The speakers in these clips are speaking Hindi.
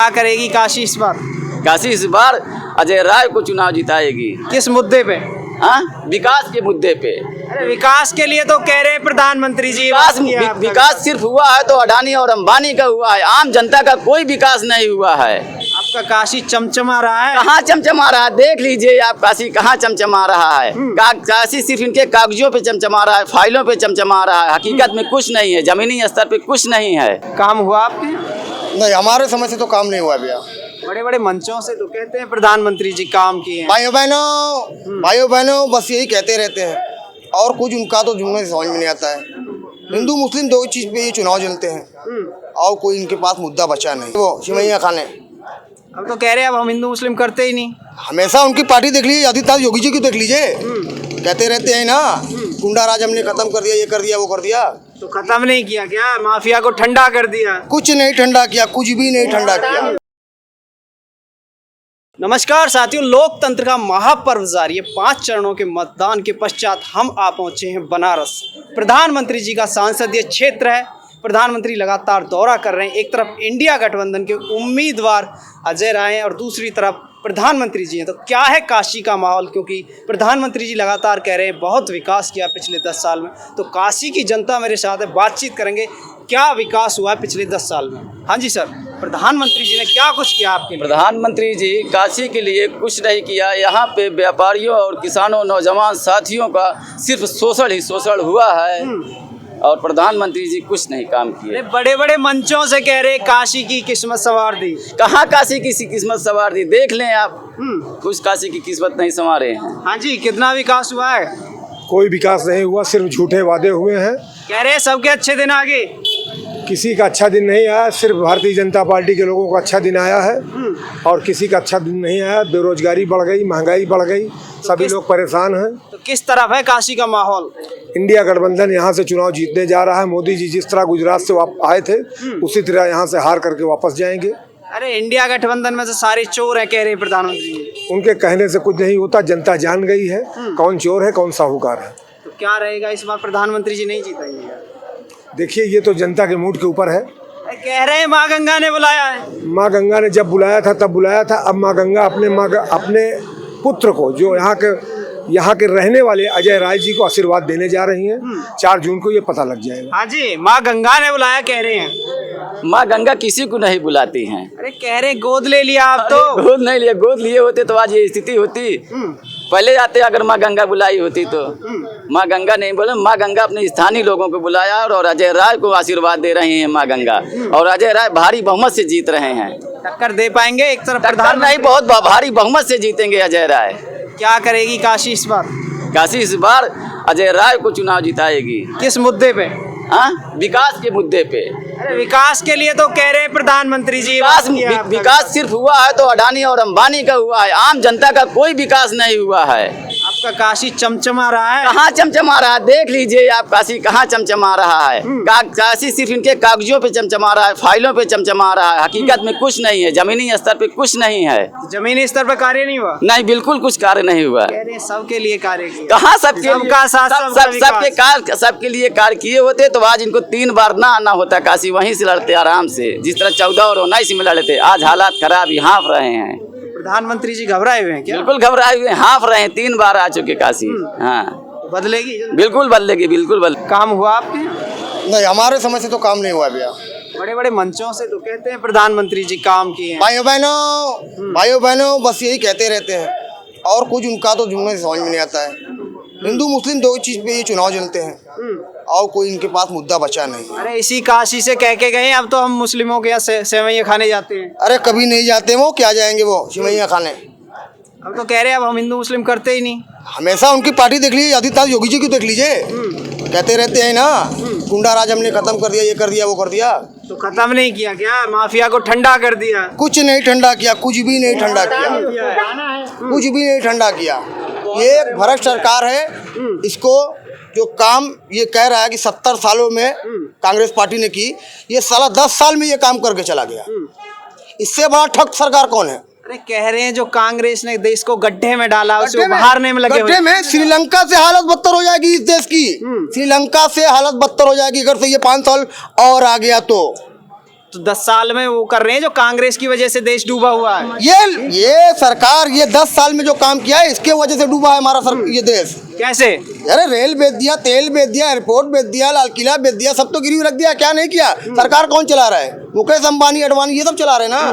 क्या करेगी काशी इस बार? काशी इस बार अजय राय को चुनाव जिताएगी। किस मुद्दे पे? हाँ, विकास के मुद्दे पे। अरे विकास के लिए तो कह रहे हैं प्रधानमंत्री जी। विकास सिर्फ हुआ है तो अडानी और अंबानी का हुआ है, आम जनता का कोई विकास नहीं हुआ है। आपका काशी चमचमा रहा है। कहाँ चमचमा रहा है? देख लीजिए आप, काशी कहाँ चमचमा रहा है। काशी सिर्फ इनके कागजों पे चमचमा रहा है, फाइलों पे चमचमा रहा है, हकीकत में कुछ नहीं है, जमीनी स्तर पे कुछ नहीं है। काम हुआ आपके? नहीं, हमारे समय से तो काम नहीं हुआ भैया। बड़े बड़े मंचों से तो कहते हैं प्रधानमंत्री जी काम किए हैं। भाइयों बहनों बस यही कहते रहते हैं और कुछ उनका तो जुमले समझ में नहीं आता है। हिंदू मुस्लिम दो चीज पे ये चुनाव जलते हैं और कोई इनके पास मुद्दा बचा नहीं। वो सिमैया खाने अब तो कह रहे हैं अब हम हिंदू मुस्लिम करते ही नहीं। हमेशा उनकी पार्टी देख लीजिए, आदित्यनाथ योगी जी की देख लीजिए, कहते रहते हैं ना गुंडा राज हमने खत्म कर दिया, ये कर दिया, वो कर दिया। तो खत्म नहीं किया क्या? माफिया को ठंडा कर दिया? कुछ नहीं ठंडा किया, कुछ भी नहीं ठंडा किया। नमस्कार साथियों, लोकतंत्र का महापर्व जारी है। 5 चरणों के मतदान के पश्चात हम आ पहुंचे हैं बनारस। प्रधानमंत्री जी का संसदीय क्षेत्र है। प्रधानमंत्री लगातार दौरा कर रहे हैं। एक तरफ इंडिया गठबंधन के उम्मीदवार अजय राय हैं और दूसरी तरफ प्रधानमंत्री जी हैं। तो क्या है काशी का माहौल? क्योंकि प्रधानमंत्री जी लगातार कह रहे हैं बहुत विकास किया पिछले 10 साल में। तो काशी की जनता मेरे साथ है, बातचीत करेंगे क्या विकास हुआ है पिछले 10 साल में। हाँ जी सर, प्रधानमंत्री जी ने क्या कुछ किया आपके लिए? प्रधानमंत्री जी काशी के लिए कुछ नहीं किया। यहाँ पे व्यापारियों और किसानों, नौजवान साथियों का सिर्फ शोषण ही शोषण हुआ है और प्रधानमंत्री जी कुछ नहीं काम किए। बड़े बड़े मंचों से कह रहे काशी की किस्मत संवार दी। कहाँ काशी की किस्मत संवार दी? देख लें आप, कुछ काशी की किस्मत नहीं संवारे हैं। हाँ जी, कितना विकास हुआ है? कोई विकास नहीं हुआ, सिर्फ झूठे वादे हुए हैं। कह रहे हैं सबके अच्छे दिन आगे। किसी का अच्छा दिन नहीं आया, सिर्फ भारतीय जनता पार्टी के लोगों का अच्छा दिन आया है और किसी का अच्छा दिन नहीं आया। बेरोजगारी बढ़ गई, महंगाई बढ़ गई, सभी लोग परेशान हैं। तो किस तरफ है काशी का माहौल? इंडिया गठबंधन यहाँ से चुनाव जीतने जा रहा है। मोदी जी जिस तरह गुजरात से आए थे उसी तरह यहाँ से हार करके वापस जाएंगे। अरे इंडिया गठबंधन में से सारे चोर हैं कह रहे हैं प्रधानमंत्री जी। उनके कहने से कुछ नहीं होता, जनता जान गई है कौन चोर है कौन साहूकार है। तो क्या रहेगा इस बार? प्रधानमंत्री जी नहीं जीतेंगे? देखिए, ये तो जनता के मूड के ऊपर है। कह रहे हैं माँ गंगा ने बुलाया है। माँ गंगा ने जब बुलाया था तब बुलाया था। अब माँ गंगा अपने पुत्र को, जो यहाँ के रहने वाले अजय राय जी को आशीर्वाद देने जा रही हैं। 4 जून को ये पता लग जाएगा। हाँ जी, माँ गंगा ने बुलाया कह रहे हैं। माँ गंगा किसी को नहीं बुलाती हैं। अरे कह रहे गोद ले लिया आप तो। गोद नहीं लिया, गोद लिए होते तो आज ये स्थिति होती। पहले आते अगर माँ गंगा बुलाई होती तो। माँ गंगा नहीं बोले, माँ गंगा अपने स्थानीय लोगों को बुलाया और अजय राय को आशीर्वाद दे रही हैं माँ गंगा। और अजय राय भारी बहुमत से जीत रहे हैं। टक्कर दे पाएंगे? एक तरफ प्रधान नहीं, बहुत भारी बहुमत से जीतेंगे अजय राय। क्या करेगी काशी इस बार? काशी इस बार अजय राय को चुनाव जिताएगी। किस मुद्दे पे? हाँ, विकास के मुद्दे पे। अरे विकास के लिए तो कह रहे हैं प्रधानमंत्री जी। विकास सिर्फ हुआ है तो अडानी और अंबानी का हुआ है, आम जनता का कोई विकास नहीं हुआ है। आपका काशी चमचमा रहा है। कहाँ चमचमा रहा है? देख लीजिए आप, काशी कहाँ चमचमा रहा है। काशी सिर्फ इनके कागजों पे चमचमा रहा है, फाइलों पे चमचमा रहा है, हकीकत में कुछ नहीं है, जमीनी स्तर पे कुछ नहीं है। जमीनी स्तर पर कार्य नहीं हुआ? नहीं, बिल्कुल कुछ कार्य नहीं हुआ। सबके लिए कार्य किया। कहाँ सबके लिए? सबके लिए कार्य किए होते तो आज इनको 3 बार ना आना होता काशी, वहीं से लड़ते आराम से। जिस तरह 14 और 19 में लड़ते, आज हालात खराब, हाँफ रहे हैं। प्रधानमंत्री जी घबराए हुए हैं क्या? बिल्कुल घबराए हुए, हाँफ रहे हैं। 3 बार आ चुके काशी। हाँ, बदलेगी? बिल्कुल बदलेगी, बिल्कुल बदलेगी। काम हुआ आपके? नहीं, हमारे समय से तो काम नहीं हुआ भैया। बड़े बड़े मंचों से तो कहते हैं प्रधानमंत्री जी काम किए हैं। भाइयों बहनों बस यही कहते रहते हैं और कुछ उनका तो जुमले समझ में नहीं आता है। हिंदू मुस्लिम दो चीज पे ये चुनाव जलते हैं और कोई इनके पास मुद्दा बचा नहीं। अरे इसी काशी से कह के गए, अब तो हम मुस्लिमों के यहाँ सेवैया खाने जाते हैं। अरे कभी नहीं जाते, वो क्या जाएंगे वो सिमैया खाने। अब तो कह रहे हैं अब हम हिंदू मुस्लिम करते ही नहीं। हमेशा उनकी पार्टी देख लीजिए, आदित्यनाथ योगी जी की देख लीजिए, कहते रहते हैं ना गुंडा राज हमने खत्म कर दिया, ये कर दिया, वो कर दिया। तो खत्म नहीं किया क्या? माफिया को ठंडा कर दिया? कुछ नहीं ठंडा किया, कुछ भी नहीं ठंडा किया, कुछ भी नहीं ठंडा किया। ये एक भ्रष्ट सरकार है। इसको जो काम ये कह रहा है कि 70 सालों में कांग्रेस पार्टी ने की, ये साला 10 साल में ये काम करके चला गया। इससे बड़ा ठग सरकार कौन है? अरे कह रहे हैं जो कांग्रेस ने देश को गड्ढे में डाला उसे उभारने में लगे हुए। गड्ढे में श्रीलंका से हालत बदतर हो जाएगी इस देश की। श्रीलंका से हालत बदतर हो जाएगी अगर से ये 5 साल और आ गया तो। तो 10 साल में वो कर रहे हैं जो कांग्रेस की वजह से देश डूबा हुआ है। ये सरकार ये 10 साल में जो काम किया है इसके वजह से डूबा है हमारा ये देश। कैसे? अरे रेल बेच दिया, तेल बेच दिया, एयरपोर्ट बेच दिया, लाल किला बेच दिया, सब तो गिरवी रख दिया। क्या नहीं किया? सरकार कौन चला रहा है? मुकेश अंबानी, अडवाणी ये सब चला रहे हैं ना,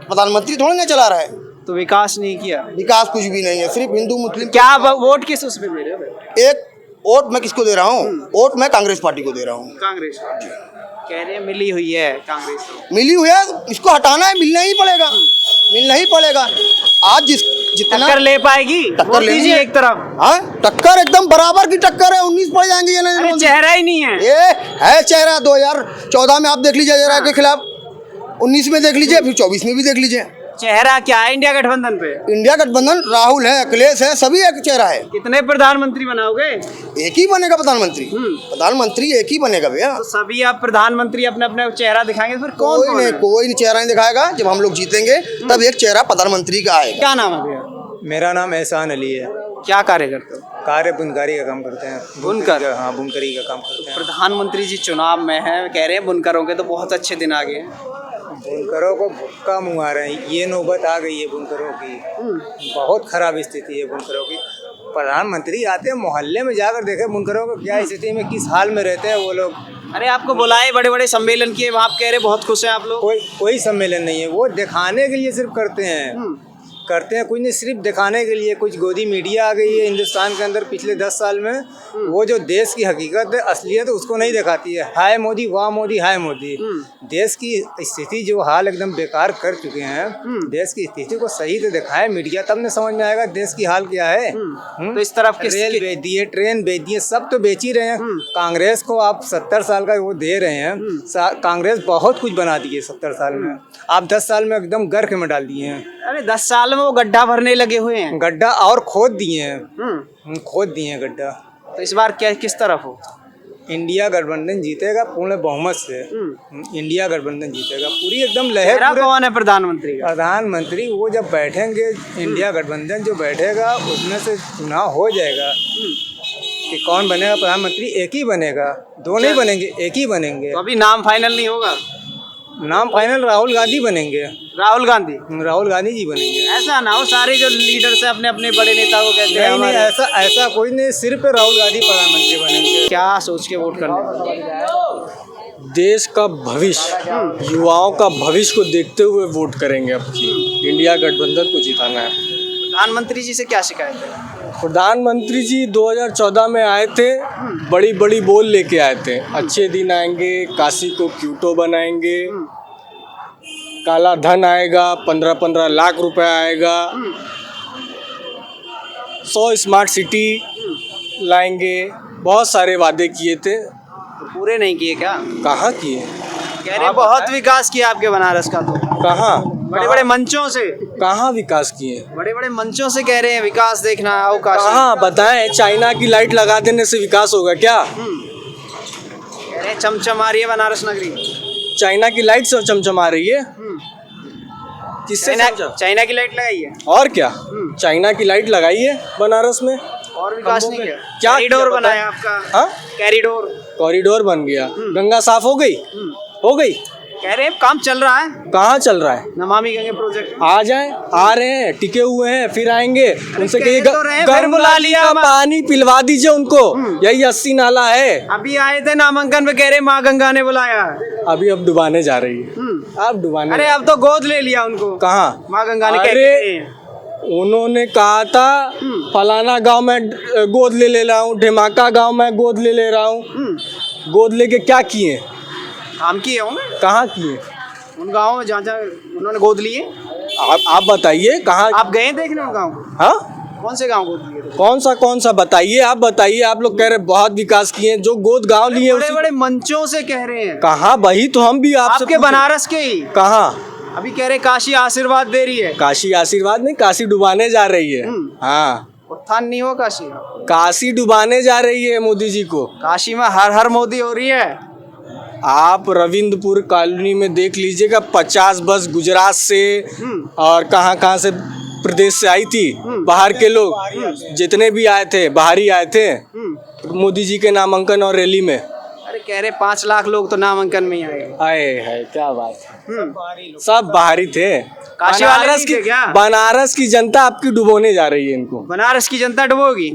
प्रधानमंत्री थोड़ी ना चला रहा है। तो विकास नहीं किया। विकास कुछ भी नहीं है, सिर्फ हिंदू मुस्लिम। क्या आप वोट किस उसमें दे रहे हो? एक वोट मैं किसको दे रहा हूँ? वोट मैं कांग्रेस पार्टी को दे रहा हूँ। कांग्रेस कह रहे हैं मिली हुई है कांग्रेस, मिली हुई है, इसको हटाना है, मिलना ही पड़ेगा, मिलना ही पड़ेगा। आज जितना टक्कर ले पाएगी टक्कर ले दीजिए एक तरफ। हाँ, टक्कर एकदम बराबर की टक्कर है। 19 पड़ जाएंगे ये अरे नहीं, चेहरा ही नहीं है। ये है चेहरा। 2014 में आप देख लीजिए जयराय के खिलाफ, 19 में देख लीजिए, फिर 24 में भी देख लीजिए। चेहरा क्या है इंडिया गठबंधन पे? इंडिया गठबंधन राहुल है, अखिलेश है, सभी एक चेहरा है। कितने प्रधानमंत्री बनाओगे? एक ही बनेगा प्रधानमंत्री। प्रधानमंत्री एक ही बनेगा भैया। तो सभी आप प्रधानमंत्री अपने अपने चेहरा दिखाएंगे, फिर कौन कोई कौन नहीं, है? कोई नहीं चेहरा नहीं दिखाएगा। जब हम लोग जीतेंगे तब एक चेहरा प्रधानमंत्री का आएगा। क्या नाम है भैया? मेरा नाम एहसान अली है। क्या कार्य करते हो? कार्य बुनकारी का काम करते हैं। बुनकर? हाँ, बुनकरी का काम करते हैं। प्रधानमंत्री जी चुनाव में है, कह रहे हैं बुनकरों के तो बहुत अच्छे दिन आ गए हैं। बुनकरों को भुक्का मुँह आ रहे हैं, ये नौबत आ गई है बुनकरों की। बहुत खराब स्थिति है बुनकरों की। प्रधानमंत्री आते हैं, मोहल्ले में जाकर देखे बुनकरों को क्या स्थिति में, किस हाल में रहते हैं वो लोग। अरे आपको बुलाए, बड़े बड़े सम्मेलन किए, वहाँ आप कह रहे बहुत खुश हैं आप लोग। कोई सम्मेलन नहीं है, वो दिखाने के लिए सिर्फ करते हैं कुछ नहीं, सिर्फ दिखाने के लिए। कुछ गोदी मीडिया आ गई है हिंदुस्तान के अंदर पिछले 10 साल में। वो जो देश की हकीकत है, असलियत, उसको नहीं दिखाती है। हाय मोदी, वाह मोदी, हाय मोदी। देश की स्थिति जो हाल एकदम बेकार कर चुके हैं, देश की स्थिति को सही से दिखाए मीडिया, तब न समझ में आएगा देश की हाल क्या है। तो इस तरफ रेल बेच दिए, ट्रेन बेच दिए, सब तो बेच ही रहे हैं। कांग्रेस को आप 70 साल का वो दे रहे हैं। कांग्रेस बहुत कुछ बना दी है 70 साल में, आप 10 साल में एकदम गर्क में डाल दिए हैं। अरे 10 साल में वो गड्ढा भरने लगे हुए हैं। गड्ढा और खोद दिए हैं, खोद दिए हैं गड्ढा। तो इस बार क्या किस तरफ हो? इंडिया गठबंधन जीतेगा पूर्ण बहुमत से। इंडिया गठबंधन जीतेगा पूरी एकदम लहर। कौन है प्रधानमंत्री का? प्रधानमंत्री वो जब बैठेंगे, इंडिया गठबंधन जो बैठेगा उसमें से चुनाव हो जाएगा कि कौन बनेगा प्रधानमंत्री। एक ही बनेगा, दो नहीं बनेंगे, एक ही बनेंगे। तो अभी नाम फाइनल नहीं होगा? नाम फाइनल राहुल गांधी बनेंगे। राहुल गांधी? राहुल गांधी जी बनेंगे। ऐसा ना हो सारे जो लीडर से अपने अपने बड़े नेता को कहते हैं नहीं, ऐसा कोई नहीं, सिर्फ राहुल गांधी प्रधानमंत्री बनेंगे। क्या सोच के वोट करने? देश का भविष्य, युवाओं का भविष्य को देखते हुए वोट करेंगे। अब इंडिया गठबंधन को जिताना है। प्रधानमंत्री जी से क्या शिकायत है? प्रधानमंत्री जी 2014 में आए थे, बड़ी बड़ी बोल लेके आए थे, अच्छे दिन आएंगे, काशी को क्यूटो बनाएंगे, काला धन आएगा, 15-15 लाख रुपए आएगा, 100 स्मार्ट सिटी लाएंगे, बहुत सारे वादे किए थे। तो पूरे नहीं किए क्या? कहाँ किए? कह रहे बहुत विकास किया आपके बनारस का। तो कहाँ? बड़े बड़े मंचों से। कहाँ विकास किए? बड़े बड़े मंचों से कह रहे हैं विकास देखना आओ काशी। कहाँ बताएं? चाइना की लाइट लगा देने से विकास होगा क्या? कह रहे चमचमा रही है बनारस नगरी। चाइना की लाइट से चमचमा रही है? किससे? चाइना की लाइट लगाई है। और क्या? चाइना की लाइट लगाई है बनारस में। और विकास नहीं किया? क्या कॉरिडोर किया बनाया आपका? हाँ, कॉरिडोर बन गया। गंगा साफ हो गई? हो गई। कह रहे हैं काम चल रहा है। कहाँ चल रहा है? नमामि गंगे प्रोजेक्ट। आ जाएं, आ रहे हैं, टिके हुए हैं, फिर आएंगे। उनसे कहिए तो फिर बुला लिया का पानी पिलवा दीजिए उनको। यही 80 नाला है। अभी आए थे नामांकन में, कह रहे माँ गंगा ने बुलाया। अभी अब डुबाने जा रही है। अब डुबाने। अरे अब तो गोद ले लिया उनको। कहाँ? माँ गंगा ने। अरे उन्होंने कहा था फलाना गांव में गोद ले रहा हूँ, ढिमाका गांव में गोद ले रहा हूँ। गोद लेके क्या किए? काम किए होंगे। कहाँ किए? उन गाँव में जहाँ जहाँ उन्होंने गोद लिए। आप बताइए कहाँ? आप गए देखने उन गाँव? हाँ, कौन से गाँव गोद लिए? कौन सा बताइए। आप बताइए। आप लोग कह रहे बहुत विकास किए, जो गोद गांव लिए बड़े बड़े मंचों से कह रहे हैं। कहाँ? वही तो हम भी आपके बनारस के ही। कहाँ? अभी कह रहे काशी आशीर्वाद दे रही है। काशी आशीर्वाद नहीं, काशी डुबाने जा रही है। हाँ, उत्थान नहीं हो काशी। काशी डुबाने जा रही है मोदी जी को। काशी में हर हर मोदी हो रही है। आप रविंद्रपुर कॉलोनी में देख लीजिएगा, 50 बस गुजरात से और कहाँ से प्रदेश से आई थी। बाहर के लोग जितने भी आए थे, बाहरी आए थे मोदी जी के नामांकन और रैली में। अरे कह रहे 5 लाख लोग तो नामांकन में ही आए। आए है, क्या बात है। सब बाहरी थे। काशी वाले नहीं थे क्या? बनारस की जनता आपकी डुबोने जा रही है इनको। बनारस की जनता डुबोगी।